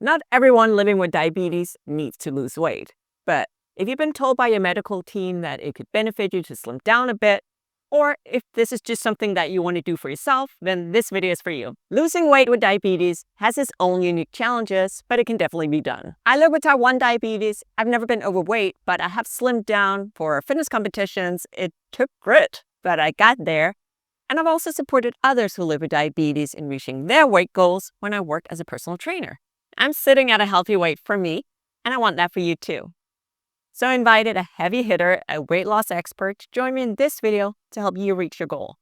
Not everyone living with diabetes needs to lose weight, but if you've been told by your medical team that it could benefit you to slim down a bit, or if this is just something that you want to do for yourself, then this video is for you. Losing weight with diabetes has its own unique challenges, but it can definitely be done. I live with type 1 diabetes. I've never been overweight, but I have slimmed down for fitness competitions. It took grit, but I got there. And I've also supported others who live with diabetes in reaching their weight goals when I work as a personal trainer. I'm sitting at a healthy weight for me, and I want that for you too. So I invited a heavy hitter, a weight loss expert, to join me in this video to help you reach your goal.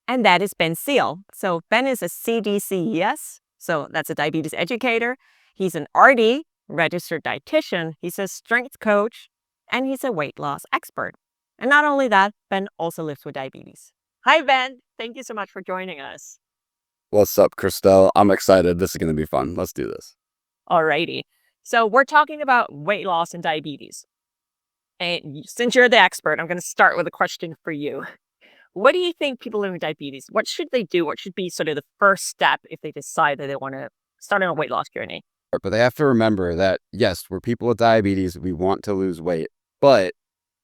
And that is Ben Tzeel. So Ben is a CDCES, so that's a diabetes educator. He's an RD, registered dietitian. He's a strength coach, and he's a weight loss expert. And not only that, Ben also lives with diabetes. Hi, Ben. Thank you so much for joining us. What's up, Christelle? I'm excited. This is going to be fun. Let's do this. Alrighty. So we're talking about weight loss and diabetes. And since you're the expert, I'm going to start with a question for you. What do you think people living with diabetes, what should they do? What should be sort of the first step if they decide that they want to start on a weight loss journey? But they have to remember that, yes, we're people with diabetes. We want to lose weight, but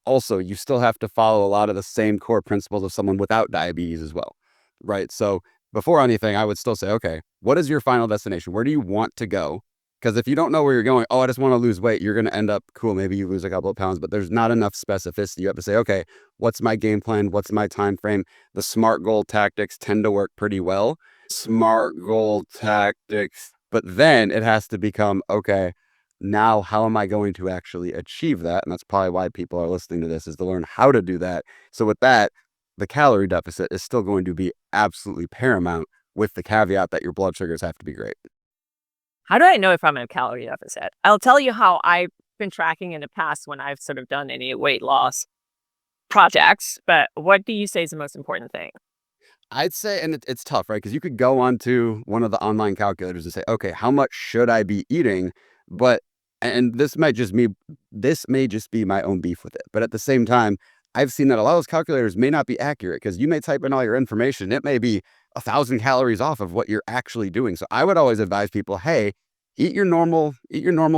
also you still have to follow a lot of the same core principles of someone without diabetes as well, right? So before anything, I would still say, okay, what is your final destination? Where do you want to go? Because if you don't know where you're going, oh, I just want to lose weight, you're going to end up, cool, maybe you lose a couple of pounds, but there's not enough specificity. You have to say, okay, what's my game plan? What's my time frame? The SMART goal tactics tend to work pretty well. SMART goal tactics. But then it has to become, okay, now how am I going to actually achieve that? And that's probably why people are listening to this, is to learn how to do that. So with that, the calorie deficit is still going to be absolutely paramount, with the caveat that your blood sugars have to be great. How do I know if I'm in a calorie deficit? I'll tell you how I've been tracking in the past when I've sort of done any weight loss projects, but what do you say is the most important thing? I'd say, and it's tough, right? Because you could go onto one of the online calculators and say, okay, how much should I be eating? But, and this may just be my own beef with it. But at the same time, I've seen that a lot of those calculators may not be accurate, because you may type in all your information. It may be 1,000 calories off of what you're actually doing. So I would always advise people, hey, eat your normal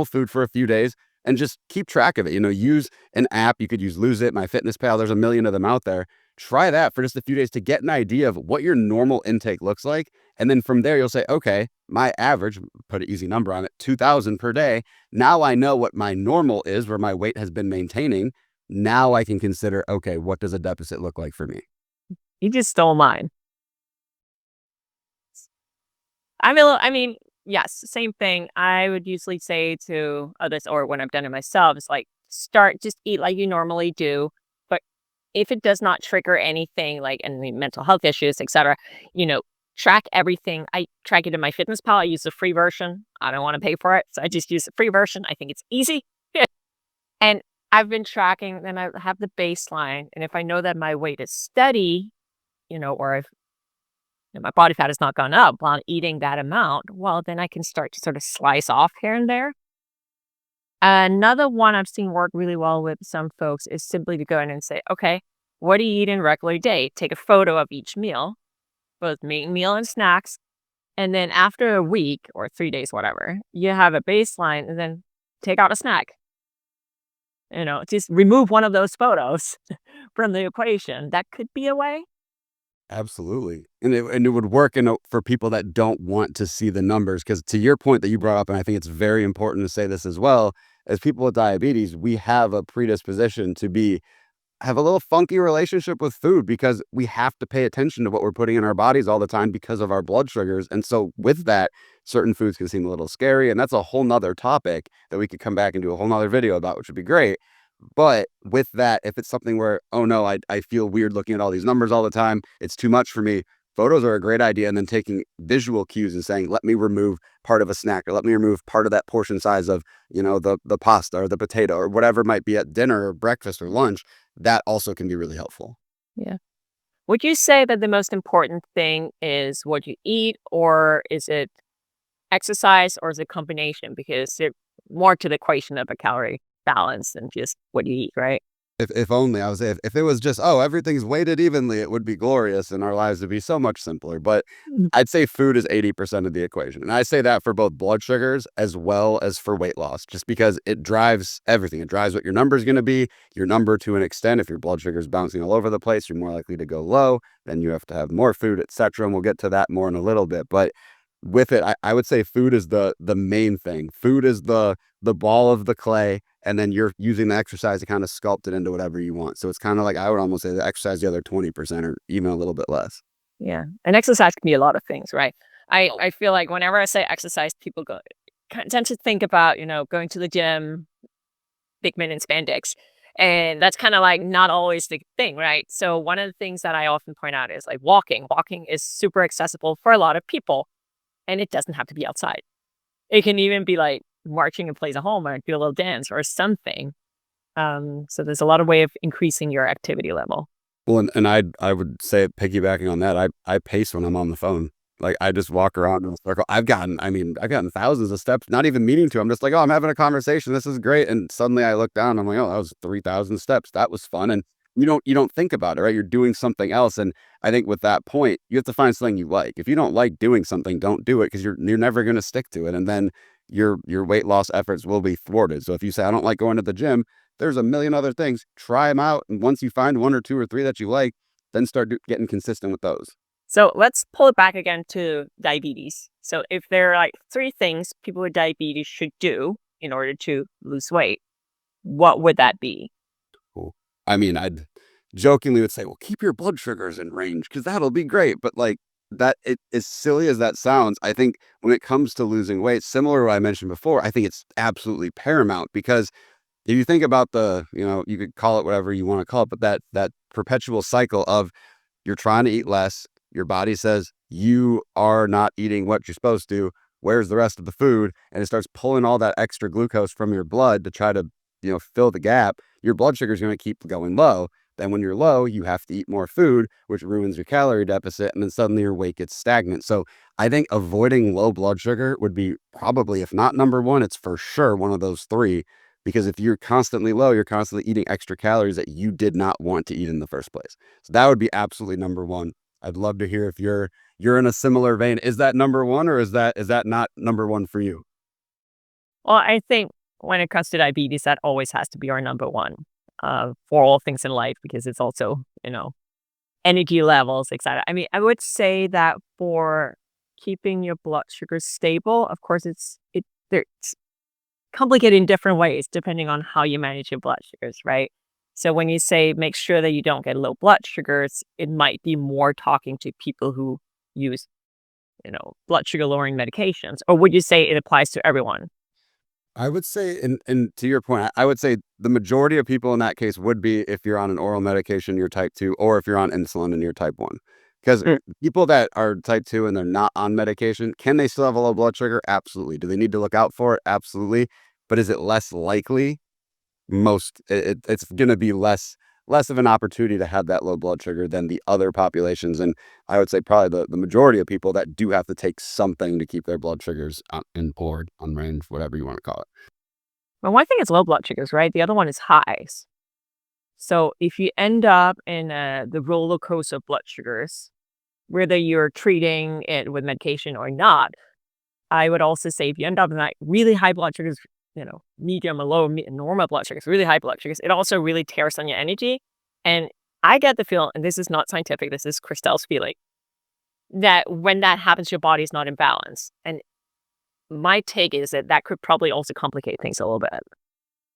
food for a few days and just keep track of it. Use an app. You could use Lose It, MyFitnessPal. There's a million of them out there. Try that for just a few days to get an idea of what your normal intake looks like. And then from there, you'll say, okay, my average, put an easy number on it, 2,000 per day. Now I know what my normal is, where my weight has been maintaining. Now I can consider, okay, what does a deficit look like for me? You just stole mine. Yes, same thing. I would usually say to others, or when I've done it myself, it's like, just eat like you normally do. But if it does not trigger anything like any mental health issues, etc., track everything. I track it in MyFitnessPal. I use the free version. I don't want to pay for it, so I just use the free version. I think it's easy. And I've been tracking, and I have the baseline. And if I know that my weight is steady, or if my body fat has not gone up while eating that amount, well, then I can start to sort of slice off here and there. Another one I've seen work really well with some folks is simply to go in and say, okay, what do you eat in a regular day? Take a photo of each meal, both main meal and snacks. And then after a week or 3 days, whatever, you have a baseline, and then take out a snack. Just remove one of those photos from the equation. That could be a way. Absolutely. And it would work for people that don't want to see the numbers. Because to your point that you brought up, and I think it's very important to say this as well, as people with diabetes, we have a predisposition to have a little funky relationship with food, because we have to pay attention to what we're putting in our bodies all the time because of our blood sugars. And so with that, certain foods can seem a little scary. And that's a whole nother topic that we could come back and do a whole nother video about, which would be great. But with that, if it's something where, oh no, I feel weird looking at all these numbers all the time, it's too much for me, photos are a great idea. And then taking visual cues and saying, let me remove part of a snack, or let me remove part of that portion size of, the pasta or the potato or whatever might be at dinner or breakfast or lunch, that also can be really helpful. Yeah. Would you say that the most important thing is what you eat, or is it exercise, or is it a combination? Because it's more to the equation of a calorie balance than just what you eat, right? If only I was if it was just, oh, everything's weighted evenly, it would be glorious and our lives would be so much simpler. But Mm. I'd say food is 80% of the equation. And I say that for both blood sugars as well as for weight loss, just because it drives everything. It drives what your number is going to be. Your number, to an extent, if your blood sugar is bouncing all over the place, you're more likely to go low. Then you have to have more food, etc. And we'll get to that more in a little bit. But with it, I would say food is the main thing. Food is the ball of the clay, and then you're using the exercise to kind of sculpt it into whatever you want. So it's kind of like, I would almost say, the exercise the other 20% or even a little bit less. Yeah, and exercise can be a lot of things, right? I Oh, I feel like whenever I say exercise, people tend to think about, going to the gym, big men in spandex, and that's kinda, like, not always the thing, right? So one of the things that I often point out is, like, walking. Walking is super accessible for a lot of people, and it doesn't have to be outside. It can even be, like, marching in place at home or do a little dance or something. So there's a lot of way of increasing your activity level. well, and I would say, piggybacking on that, I pace when I'm on the phone. Like, I just walk around in a circle. I've gotten thousands of steps, not even meaning to. I'm just like, oh, I'm having a conversation. This is great. And suddenly I look down. I'm like, oh, that was 3,000 steps. That was fun. And you don't think about it, right? You're doing something else. And I think with that point, you have to find something you like. If you don't like doing something, don't do it, because you're never going to stick to it. And then your weight loss efforts will be thwarted. So if you say, I don't like going to the gym, there's a million other things. Try them out. And once you find one or two or three that you like, then start getting consistent with those. So let's pull it back again to diabetes. So if there are like three things people with diabetes should do in order to lose weight, what would that be? Cool. I'd jokingly would say, well, keep your blood sugars in range, because that'll be great. But like, as silly as that sounds, I think when it comes to losing weight, similar to what I mentioned before, I think it's absolutely paramount, because if you think about you could call it whatever you want to call it, but that perpetual cycle of, you're trying to eat less. Your body says you are not eating what you're supposed to. Where's the rest of the food? And it starts pulling all that extra glucose from your blood to try to, fill the gap. Your blood sugar is going to keep going low. Then when you're low, you have to eat more food, which ruins your calorie deficit. And then suddenly your weight gets stagnant. So I think avoiding low blood sugar would be probably, if not number one, it's for sure one of those three. Because if you're constantly low, you're constantly eating extra calories that you did not want to eat in the first place. So that would be absolutely number one. I'd love to hear if you're in a similar vein. Is that number one, or is that not number one for you? Well, I think when it comes to diabetes, that always has to be our number one for all things in life because it's also, energy levels, etc. I mean, I would say that for keeping your blood sugar stable, of course, there's complicated in different ways depending on how you manage your blood sugars, right? So when you say make sure that you don't get low blood sugars, it might be more talking to people who use, blood sugar lowering medications. Or would you say it applies to everyone? I would say, and to your point, I would say the majority of people in that case would be if you're on an oral medication, you're type 2, or if you're on insulin and you're type 1. Because Mm. people that are type 2 and they're not on medication, can they still have a low blood sugar? Absolutely. Do they need to look out for it? Absolutely. But is it less likely? It's going to be less of an opportunity to have that low blood sugar than the other populations. And I would say probably the majority of people that do have to take something to keep their blood sugars in board, on range, whatever you want to call it. Well, one thing is low blood sugars, right? The other one is highs. So if you end up in the roller coaster of blood sugars, whether you're treating it with medication or not, I would also say if you end up in like really high blood sugars, medium or low, normal blood sugars, really high blood sugars, it also really tears on your energy. And I get the feel, and this is not scientific, this is Christelle's feeling, that when that happens, your body is not in balance. And my take is that that could probably also complicate things a little bit.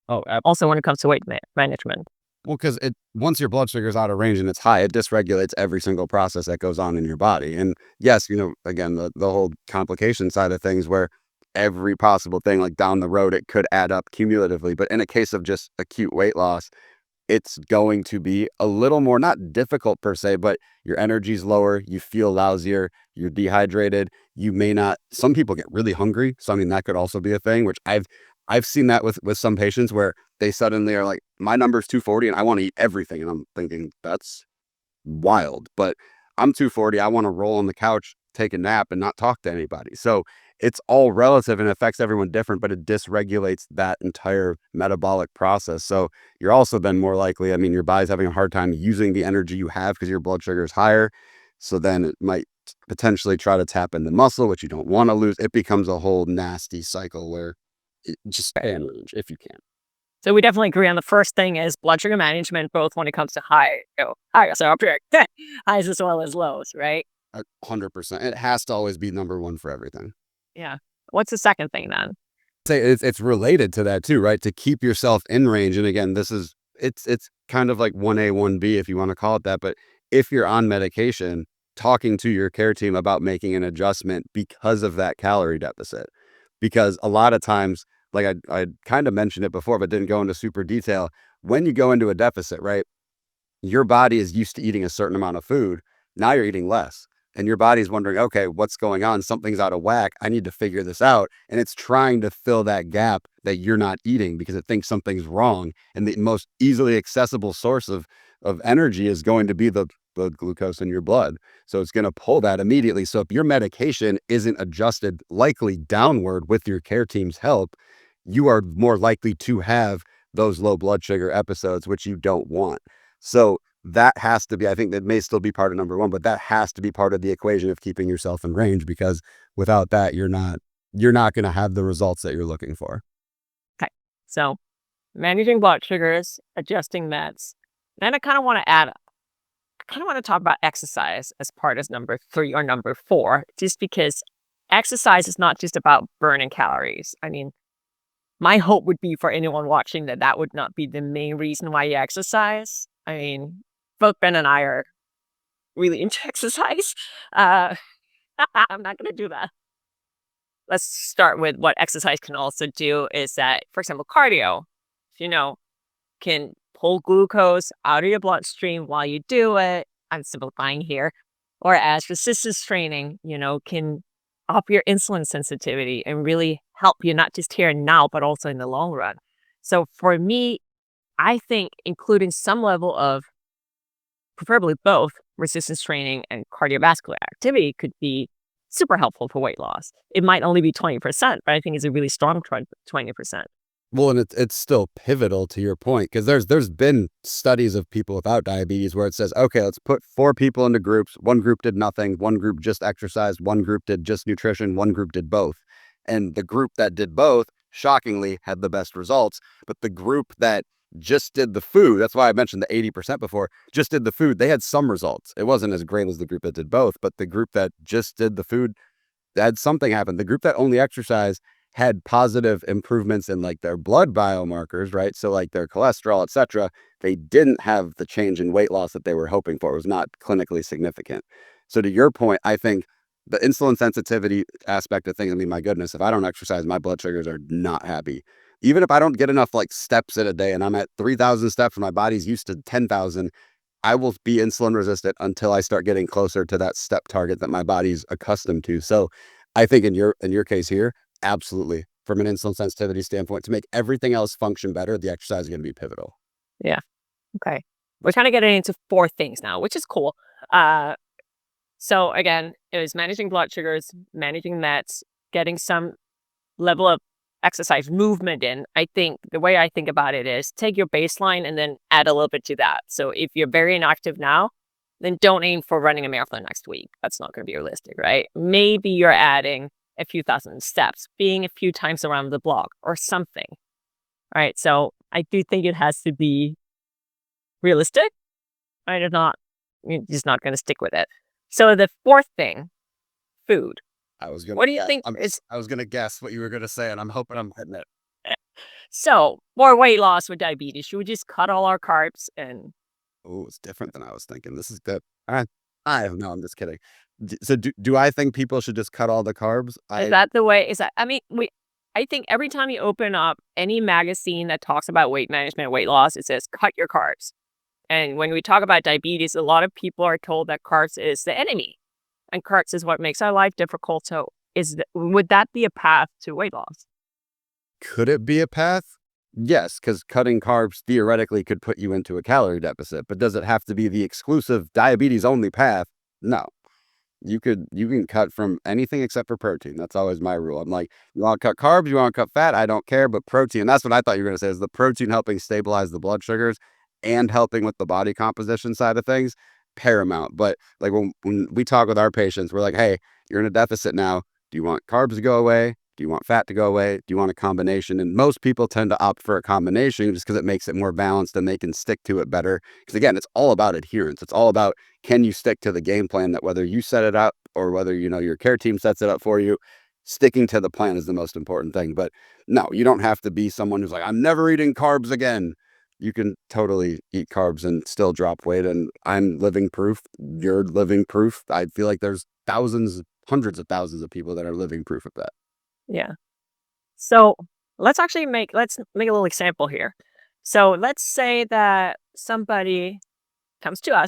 Oh, Also, when it comes to weight management. well, because once your blood sugar is out of range and it's high, it dysregulates every single process that goes on in your body. And yes, again, the whole complication side of things, where every possible thing, like down the road, it could add up cumulatively. But in a case of just acute weight loss, it's going to be a little more, not difficult per se, but your energy's lower, you feel lousier, you're dehydrated, you may not, some people get really hungry. So I mean, that could also be a thing, which I've seen that with some patients, where they suddenly are like, my number's 240 and I want to eat everything. And I'm thinking, that's wild. But I'm 240, I want to roll on the couch, take a nap, and not talk to anybody. So it's all relative and affects everyone different, but it dysregulates that entire metabolic process. So you're also then more likely, I mean, your body's having a hard time using the energy you have because your blood sugar is higher. So then it might potentially try to tap into muscle, which you don't want to lose. It becomes a whole nasty cycle where just stay in range if you can. So we definitely agree on the first thing is blood sugar management, both when it comes to highs as well as lows, right? 100%. It has to always be number one for everything. Yeah. What's the second thing then? Say it's related to that too, right? To keep yourself in range. And again, it's kind of like 1A, 1B, if you want to call it that. But if you're on medication, talking to your care team about making an adjustment because of that calorie deficit. Because a lot of times, like I kind of mentioned it before, but didn't go into super detail. When you go into a deficit, right? Your body is used to eating a certain amount of food. Now you're eating less. And your body's wondering, okay, what's going on? Something's out of whack. I need to figure this out. And it's trying to fill that gap that you're not eating because it thinks something's wrong. And the most easily accessible source of energy is going to be the glucose in your blood. So it's going to pull that immediately. So if your medication isn't adjusted likely downward with your care team's help, you are more likely to have those low blood sugar episodes, which you don't want. So that has to be, I think that may still be part of number one, but that has to be part of the equation of keeping yourself in range, because without that, you're not going to have the results that you're looking for. Okay. So managing blood sugars, adjusting meds. Then I kind of want to talk about exercise as part of number 3 or number 4, just because exercise is not just about burning calories. I mean, my hope would be for anyone watching that would not be the main reason why you exercise. I mean, both Ben and I are really into exercise. I'm not going to do that. Let's start with what exercise can also do is that, for example, cardio, can pull glucose out of your bloodstream while you do it. I'm simplifying here. Or as resistance training, can up your insulin sensitivity and really help you not just here and now, but also in the long run. So for me, I think including some level of, preferably both, resistance training and cardiovascular activity could be super helpful for weight loss. It might only be 20%, but I think it's a really strong 20%. Well, and it's still pivotal to your point, because there's been studies of people without diabetes where it says, okay, let's put 4 people into groups. One group did nothing. One group just exercised. One group did just nutrition. One group did both. And the group that did both, shockingly, had the best results. But the group that just did the food, that's why I mentioned the 80% before, just did the food, they had some results. It wasn't as great as the group that did both, but the group that just did the food had something happen. The group that only exercised had positive improvements in like their blood biomarkers, right? So like their cholesterol, etc. They didn't have the change in weight loss that they were hoping for. It was not clinically significant. So to your point, I think the insulin sensitivity aspect of things, I mean, my goodness, if I don't exercise, my blood sugars are not happy. Even if I don't get enough like steps in a day and I'm at 3,000 steps and my body's used to 10,000, I will be insulin resistant until I start getting closer to that step target that my body's accustomed to. So I think in your case here, absolutely, from an insulin sensitivity standpoint, to make everything else function better, the exercise is going to be pivotal. Yeah. Okay. We're kind of getting into 4 things now, which is cool. So again, it was managing blood sugars, managing meds, getting some level of exercise movement in. I think the way I think about it is take your baseline and then add a little bit to that. So if you're very inactive now, then don't aim for running a marathon next week. That's not going to be realistic, right? Maybe you're adding a few thousand steps, being a few times around the block or something. All right. So I do think it has to be realistic. You're just not going to stick with it. So the 4th thing, food. What do you think is? I was gonna guess what you were gonna say, and I'm hoping I'm hitting it. So more weight loss with diabetes. Should we just cut all our carbs and? Oh, it's different than I was thinking. This is good. I don't know. I'm just kidding. So do I think people should just cut all the carbs? Is that the way? I mean, I think every time you open up any magazine that talks about weight management, weight loss, it says cut your carbs. And when we talk about diabetes, a lot of people are told that carbs is the enemy. And carbs is what makes our life difficult. So would that be a path to weight loss? Could it be a path? Yes, because cutting carbs theoretically could put you into a calorie deficit. But does it have to be the exclusive diabetes only path? No. You can cut from anything except for protein. That's always my rule. I'm like, you want to cut carbs, you want to cut fat, I don't care, but protein. That's what I thought you were going to say, is the protein helping stabilize the blood sugars and helping with the body composition side of things, paramount. But like when we talk with our patients, we're like, hey, you're in a deficit now. Do you want carbs to go away? Do you want fat to go away? Do you want a combination? And most people tend to opt for a combination just because it makes it more balanced and they can stick to it better. Because again, it's all about adherence. It's all about, can you stick to the game plan, that whether you set it up or whether, your care team sets it up for you, sticking to the plan is the most important thing. But no, you don't have to be someone who's like, I'm never eating carbs again. You can totally eat carbs and still drop weight. And I'm living proof. You're living proof. I feel like there's thousands, hundreds of thousands of people that are living proof of that. Yeah. So let's make a little example here. So let's say that somebody comes to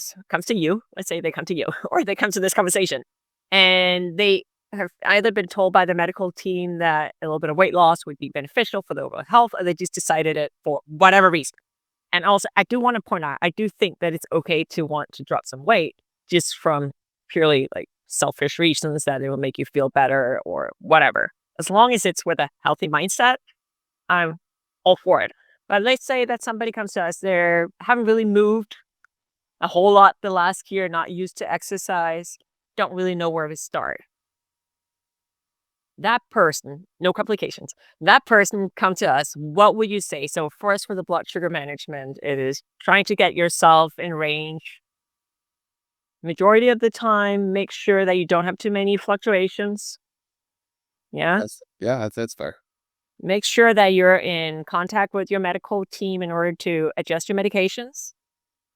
you. Let's say they come to you, or they come to this conversation, and they have either been told by the medical team that a little bit of weight loss would be beneficial for their overall health, or they just decided it for whatever reason. And also, I do want to point out, I do think that it's okay to want to drop some weight just from purely like selfish reasons, that it will make you feel better or whatever. As long as it's with a healthy mindset, I'm all for it. But let's say that somebody comes to us, they haven't really moved a whole lot the last year, not used to exercise, don't really know where to start. That person, no complications, that person come to us, what would you say? So first, for the blood sugar management, it is trying to get yourself in range. Majority of the time, make sure that you don't have too many fluctuations. Yeah. That's fair. Make sure that you're in contact with your medical team in order to adjust your medications.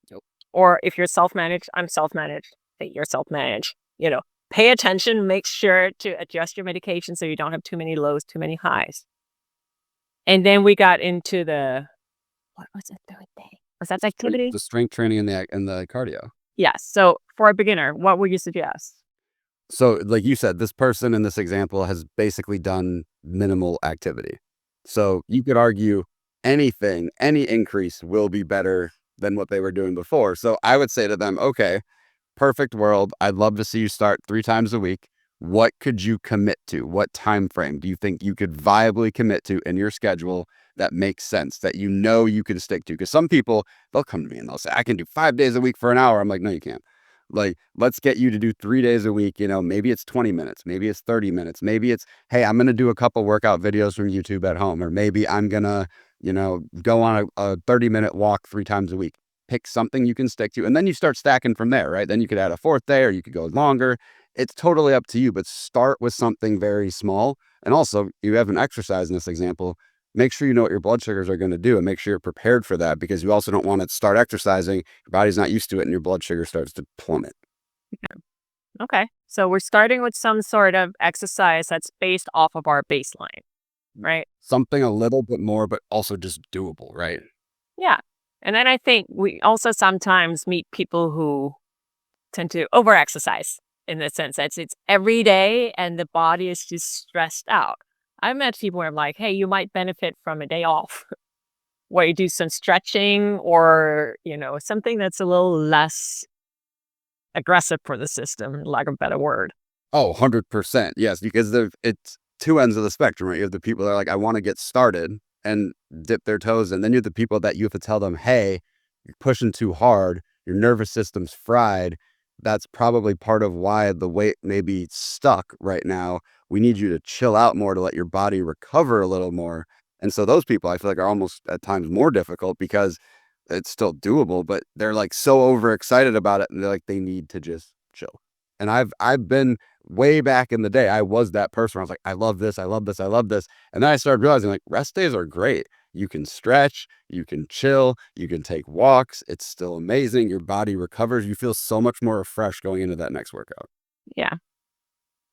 Yep. Or if you're self-managed, I'm self-managed, say you're self-managed, pay attention, make sure to adjust your medication so you don't have too many lows, too many highs. And then we got into what was the third thing? Was that the activity? The strength training and the cardio. Yes. So for a beginner, what would you suggest? So, like you said, this person in this example has basically done minimal activity. So you could argue any increase will be better than what they were doing before. So I would say to them, okay, perfect world. I'd love to see you start 3 times a week. What could you commit to? What time frame do you think you could viably commit to in your schedule that makes sense, that you can stick to? Because some people, they'll come to me and they'll say, I can do 5 days a week for an hour. I'm like, no, you can't. Like, let's get you to do 3 days a week. Maybe it's 20 minutes, maybe it's 30 minutes, maybe it's, hey, I'm going to do a couple workout videos from YouTube at home, or maybe I'm going to, go on a 30-minute walk 3 times a week. Pick something you can stick to, and then you start stacking from there, right? Then you could add a fourth day, or you could go longer. It's totally up to you, but start with something very small. And also, you have an exercise in this example. Make sure you know what your blood sugars are going to do and make sure you're prepared for that, because you also don't want to start exercising, your body's not used to it, and your blood sugar starts to plummet. Okay. So we're starting with some sort of exercise that's based off of our baseline, right? Something a little bit more, but also just doable, right? Yeah. And then I think we also sometimes meet people who tend to over-exercise, in the sense that it's every day and the body is just stressed out. I've met people where I'm like, hey, you might benefit from a day off where you do some stretching, or, something that's a little less aggressive for the system, lack of a better word. Oh, 100%. Yes, because it's two ends of the spectrum, right? You have the people that are like, I want to get started and dip their toes in. Then you have the people that you have to tell them, hey, you're pushing too hard. Your nervous system's fried. That's probably part of why the weight may be stuck right now. We need you to chill out more to let your body recover a little more. And so those people, I feel like, are almost at times more difficult, because it's still doable, but they're like so overexcited about it, and they're like, they need to just chill. And I've been way back in the day, I was that person where I was like, I love this, I love this, I love this. And then I started realizing, like, rest days are great. You can stretch, you can chill, you can take walks. It's still amazing. Your body recovers. You feel so much more refreshed going into that next workout. Yeah.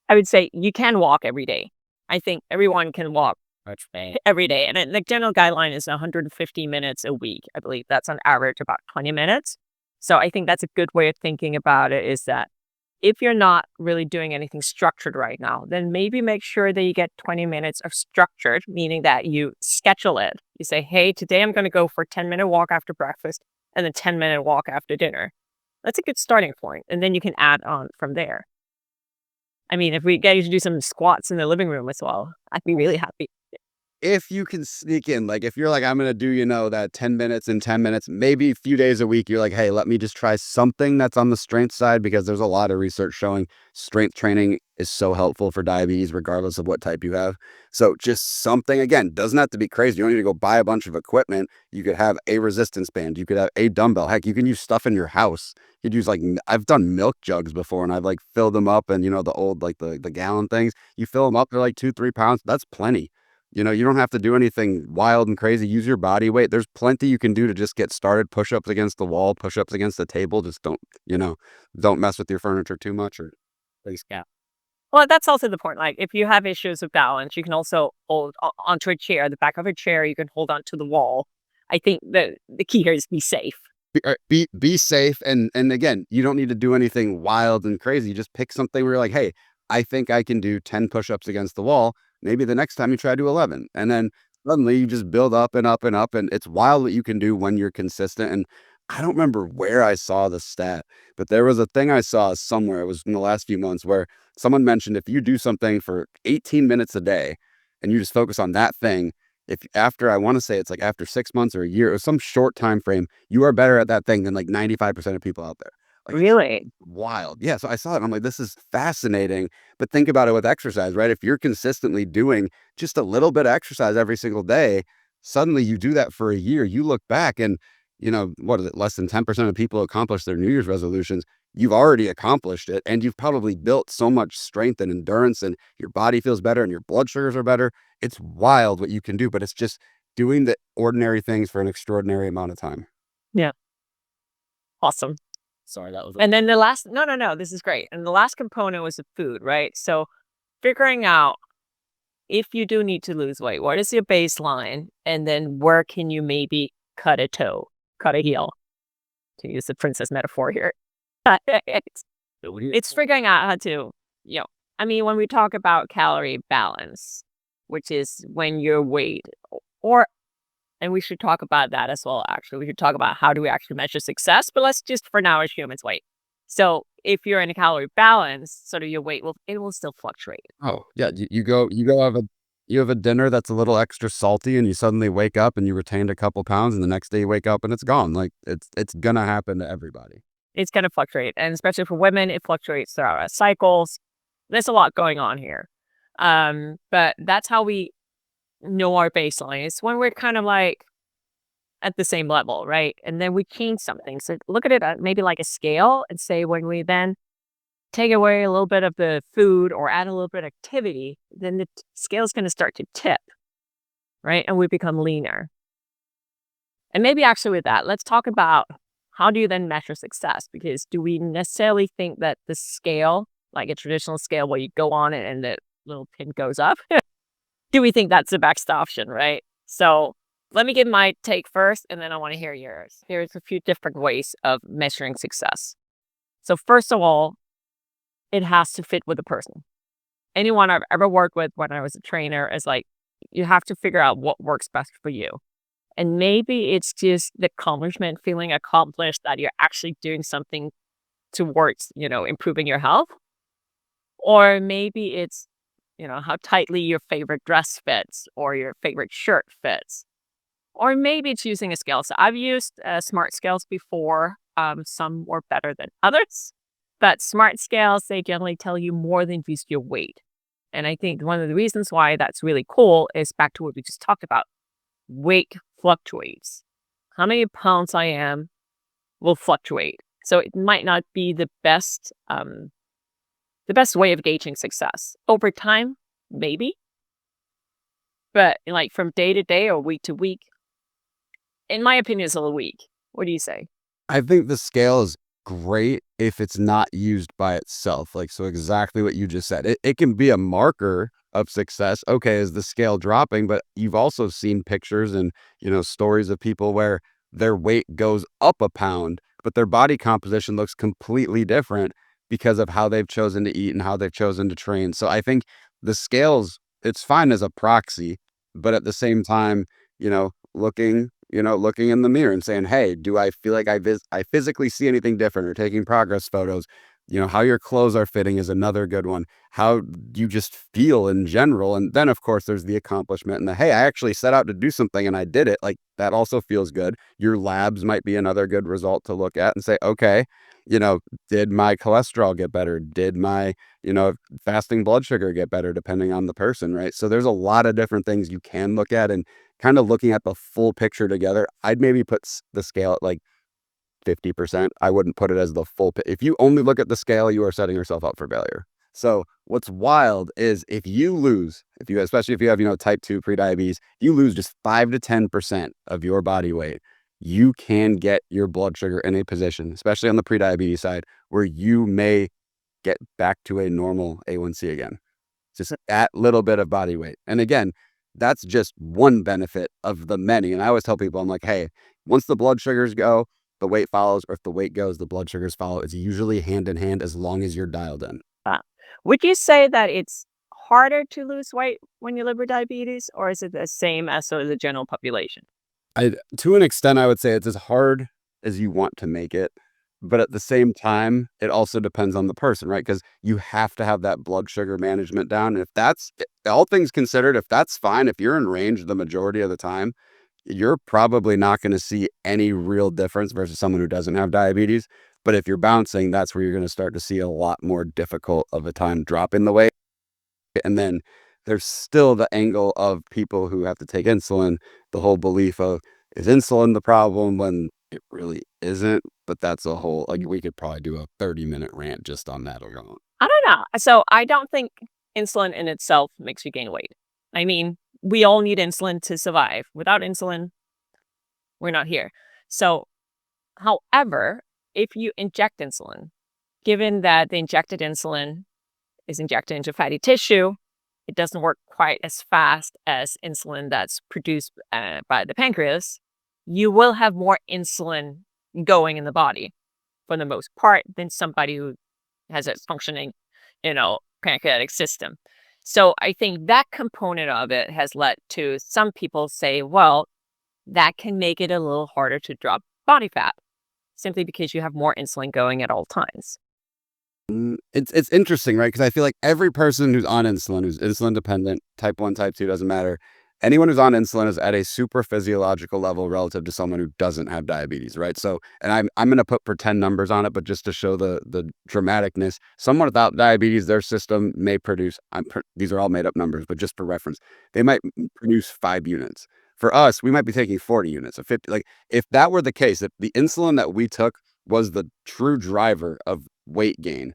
I would say you can walk every day. I think everyone can walk every day. And the general guideline is 150 minutes a week. I believe that's on average about 20 minutes. So I think that's a good way of thinking about it, is that if you're not really doing anything structured right now, then maybe make sure that you get 20 minutes of structured, meaning that you schedule it. You say, hey, today I'm going to go for a 10-minute walk after breakfast and a 10-minute walk after dinner. That's a good starting point. And then you can add on from there. I mean, if we get you to do some squats in the living room as well, I'd be really happy. If you can sneak in, like if you're like, I'm gonna do, that 10 minutes in 10 minutes, maybe a few days a week, you're like, hey, let me just try something that's on the strength side, because there's a lot of research showing strength training is so helpful for diabetes, regardless of what type you have. So just something, again, doesn't have to be crazy. You don't need to go buy a bunch of equipment. You could have a resistance band, you could have a dumbbell. Heck, you can use stuff in your house. You could use I've done milk jugs before, and I've like filled them up, and the old like the gallon things. You fill them up, they're like 2-3 pounds. That's plenty. You don't have to do anything wild and crazy. Use your body weight. There's plenty you can do to just get started. Push-ups against the wall, push-ups against the table. Just don't mess with your furniture too much, or things. Yeah. Well, that's also the point. Like, if you have issues with balance, you can also hold onto a chair, the back of a chair. You can hold onto the wall. I think the key here is be safe. Be safe, and again, you don't need to do anything wild and crazy. Just pick something where you're like, hey, I think I can do 10 push-ups against the wall. Maybe the next time you try to do 11, and then suddenly you just build up and up and up, and it's wild what you can do when you're consistent. And I don't remember where I saw the stat, but there was a thing I saw somewhere. It was in the last few months where someone mentioned if you do something for 18 minutes a day and you just focus on that thing, if after, I want to say it's like after 6 months or a year or some short time frame, you are better at that thing than like 95% of people out there. Like, Really? wild. Yeah. So I saw it and I'm like, this is fascinating. But think about it with exercise, right? If you're consistently doing just a little bit of exercise every single day, suddenly you do that for a year, you look back and, what is it? Less than 10% of people accomplish their New Year's resolutions. You've already accomplished it, and you've probably built so much strength and endurance, and your body feels better and your blood sugars are better. It's wild what you can do, but it's just doing the ordinary things for an extraordinary amount of time. Yeah. Awesome. Sorry, that was And then the last, no, this is great. And the last component was the food, right? So figuring out if you do need to lose weight, what is your baseline? And then where can you maybe cut a toe, cut a heel, to use the princess metaphor here. It's figuring out how to, I mean, when we talk about calorie balance, which is when your weight and we should talk about that as well, actually. We should talk about how do we actually measure success, but let's just for now as humans wait. So if you're in a calorie balance, sort of your weight will still fluctuate. Oh, yeah, you go have a dinner that's a little extra salty, and you suddenly wake up and you retained a couple pounds, and the next day you wake up and it's gone. Like, it's gonna happen to everybody. It's going to fluctuate. And especially for women, it fluctuates throughout our cycles. There's a lot going on here. But that's how we know our baseline. It's when we're kind of like at the same level, right? And then we change something. So look at it maybe like a scale and say when we then take away a little bit of the food or add a little bit of activity, then the scale is going to start to tip, right? And we become leaner. And maybe actually with that, let's talk about how do you then measure success? Because do we necessarily think that the scale, like a traditional scale where you go on it and the little pin goes up, do we think that's the best option, right? So let me give my take first, and then I want to hear yours. Here's a few different ways of measuring success. So first of all, it has to fit with the person. Anyone I've ever worked with when I was a trainer is like, you have to figure out what works best for you. And maybe it's just the accomplishment, feeling accomplished that you're actually doing something towards, improving your health. Or maybe it's, how tightly your favorite dress fits or your favorite shirt fits. Or maybe it's using a scale. So I've used smart scales before. Some were better than others. But smart scales, they generally tell you more than just your weight. And I think one of the reasons why that's really cool is back to what we just talked about. Weight fluctuates. How many pounds I am will fluctuate. So it might not be the best way of gauging success. Over time, maybe. But like from day to day or week to week, in my opinion, it's a little weak. What do you say? I think the scale is great if it's not used by itself. Like, so exactly what you just said. It can be a marker of success. Okay, is the scale dropping? But you've also seen pictures and, stories of people where their weight goes up a pound, but their body composition looks completely different because of how they've chosen to eat and how they've chosen to train. So I think the scales, it's fine as a proxy, but at the same time, looking in the mirror and saying, hey, do I feel like I physically see anything different, or taking progress photos? How your clothes are fitting is another good one. How you just feel in general. And then, of course, there's the accomplishment and the, hey, I actually set out to do something and I did it. Like that also feels good. Your labs might be another good result to look at and say, okay, did my cholesterol get better? Did my, fasting blood sugar get better, depending on the person, right? So there's a lot of different things you can look at, and kind of looking at the full picture together. I'd maybe put the scale at like 50%. I wouldn't put it as the full. If you only look at the scale, you are setting yourself up for failure. So what's wild is especially if you have, type 2 prediabetes, you lose just 5 to 10% of your body weight. You can get your blood sugar in a position, especially on the prediabetes side, where you may get back to a normal A1C again. Just that little bit of body weight. And again, that's just one benefit of the many. And I always tell people, I'm like, hey, once the blood sugars go, the weight follows, or if the weight goes, the blood sugars follow. It's usually hand in hand as long as you're dialed in. Would you say that it's harder to lose weight when you live with diabetes, or is it the same as sort of the general population? To an extent, I would say it's as hard as you want to make it. But at the same time, it also depends on the person, right? Because you have to have that blood sugar management down. And all things considered, if that's fine, if you're in range the majority of the time, you're probably not going to see any real difference versus someone who doesn't have diabetes. But if you're bouncing, that's where you're going to start to see a lot more difficult of a time dropping the weight. And then there's still the angle of people who have to take insulin, the whole belief of, is insulin the problem when it really isn't? But that's a whole, like, we could probably do a 30-minute rant just on that alone. I don't know. So I don't think insulin in itself makes you gain weight. I mean, we all need insulin to survive. Without insulin, we're not here. So, however, if you inject insulin, given that the injected insulin is injected into fatty tissue, it doesn't work quite as fast as insulin that's produced by the pancreas. You will have more insulin going in the body for the most part than somebody who has a functioning, pancreatic system. So I think that component of it has led to some people say, well, that can make it a little harder to drop body fat simply because you have more insulin going at all times. It's interesting, right? Because I feel like every person who's on insulin, who's insulin dependent, type 1, type 2, doesn't matter. Anyone who's on insulin is at a super physiological level relative to someone who doesn't have diabetes, right? So, and I'm going to put pretend numbers on it, but just to show the dramaticness, someone without diabetes, their system may produce, these are all made up numbers, but just for reference, they might produce 5 units. For us, we might be taking 40 units of 50. Like, if that were the case, if the insulin that we took was the true driver of weight gain,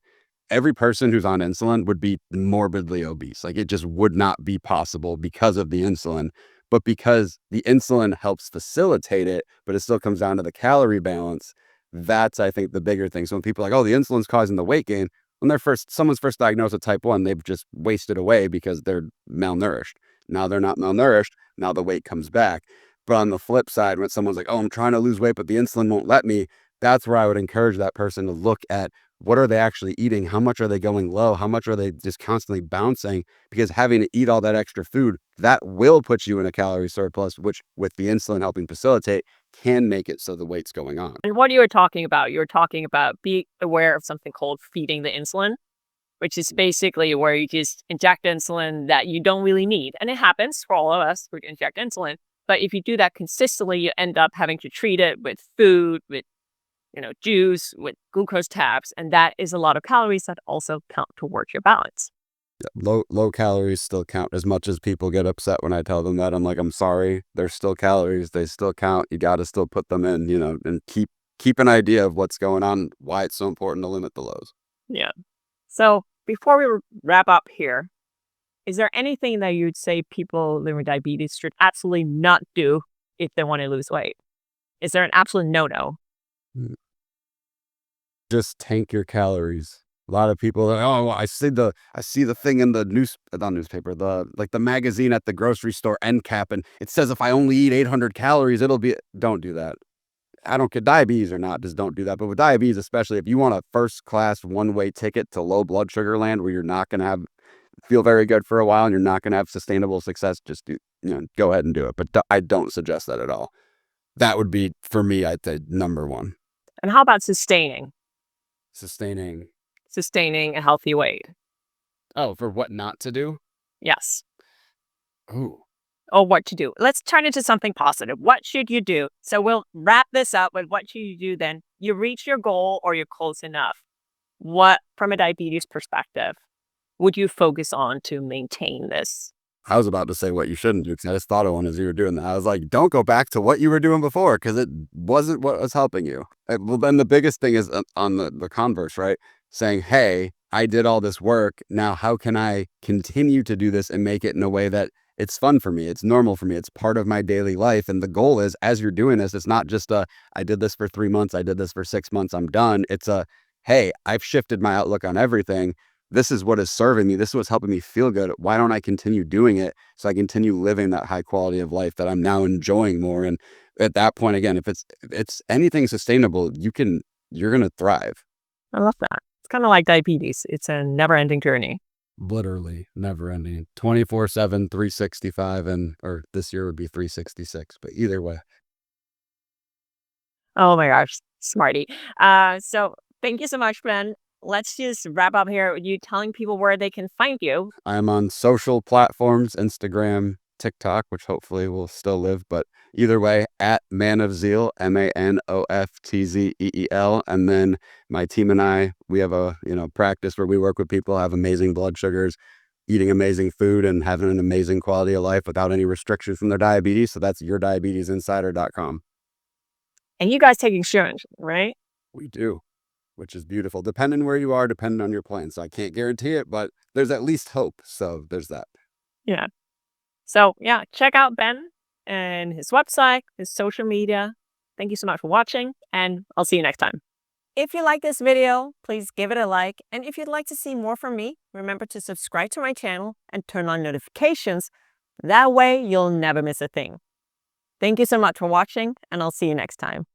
every person who's on insulin would be morbidly obese. Like, it just would not be possible because of the insulin. But because the insulin helps facilitate it, but it still comes down to the calorie balance, that's, I think, the bigger thing. So when people are like, oh, the insulin's causing the weight gain, when someone's first diagnosed with type 1, they've just wasted away because they're malnourished. Now they're not malnourished. Now the weight comes back. But on the flip side, when someone's like, oh, I'm trying to lose weight, but the insulin won't let me, that's where I would encourage that person to look at, what are they actually eating? How much are they going low? How much are they just constantly bouncing? Because having to eat all that extra food, that will put you in a calorie surplus, which, with the insulin helping facilitate, can make it so the weight's going on. And what you were talking about be aware of something called feeding the insulin, which is basically where you just inject insulin that you don't really need. And it happens for all of us who inject insulin. But if you do that consistently, you end up having to treat it with food, with juice, with glucose tabs, and that is a lot of calories that also count towards your balance. Low calories still count. As much as people get upset when I tell them that, I'm like, I'm sorry, they're still calories. They still count. You got to still put them in, and keep an idea of what's going on, why it's so important to limit the lows. Yeah. So before we wrap up here, is there anything that you'd say people living with diabetes should absolutely not do if they want to lose weight? Is there an absolute no-no? Just tank your calories. A lot of people are like, oh, I see the thing in the not newspaper, the magazine at the grocery store end cap, and it says if I only eat 800 calories, don't do that. I don't get diabetes or not, just don't do that. But with diabetes, especially if you want a first class one-way ticket to low blood sugar land where you're not going to feel very good for a while and you're not going to have sustainable success, just go ahead and do it. But I don't suggest that at all. That would be, for me, I'd say number one. And how about sustaining? Sustaining. sustaining a healthy weight. Oh, for what not to do? Yes. Ooh. Or what to do. Let's turn it to something positive. What should you do? So we'll wrap this up with what should you do then? You reach your goal or you're close enough. What, from a diabetes perspective, would you focus on to maintain this? I was about to say what you shouldn't do because I just thought of one as you were doing that. I was like, don't go back to what you were doing before because it wasn't what was helping you. Well, then the biggest thing is on the converse, right? Saying, hey, I did all this work. Now, how can I continue to do this and make it in a way that it's fun for me? It's normal for me. It's part of my daily life. And the goal is, as you're doing this, it's not just I did this for 3 months. I did this for 6 months. I'm done. It's hey, I've shifted my outlook on everything. This is what is serving me. This is what's helping me feel good. Why don't I continue doing it so I continue living that high quality of life that I'm now enjoying more? And at that point, again, if it's anything sustainable, you're gonna thrive. I love that. It's kind of like diabetes. It's a never-ending journey. Literally never ending, 24/7, 365, and or this year would be 366. But either way, Oh my gosh, smarty. So thank you so much, Ben. Let's just wrap up here with you telling people where they can find you. I'm on social platforms, Instagram, TikTok, which hopefully will still live, but either way, at Man of Zeal, MANOFTZEEL. And then my team and I, we have a practice where we work with people who have amazing blood sugars, eating amazing food, and having an amazing quality of life without any restrictions from their diabetes. So that's yourdiabetesinsider.com. And you guys take insurance, right? We do, which is beautiful, depending where you are, depending on your plan. So I can't guarantee it, but there's at least hope. So there's that. Yeah. So yeah, check out Ben and his website, his social media. Thank you so much for watching, and I'll see you next time. If you like this video, please give it a like. And if you'd like to see more from me, remember to subscribe to my channel and turn on notifications. That way you'll never miss a thing. Thank you so much for watching, and I'll see you next time.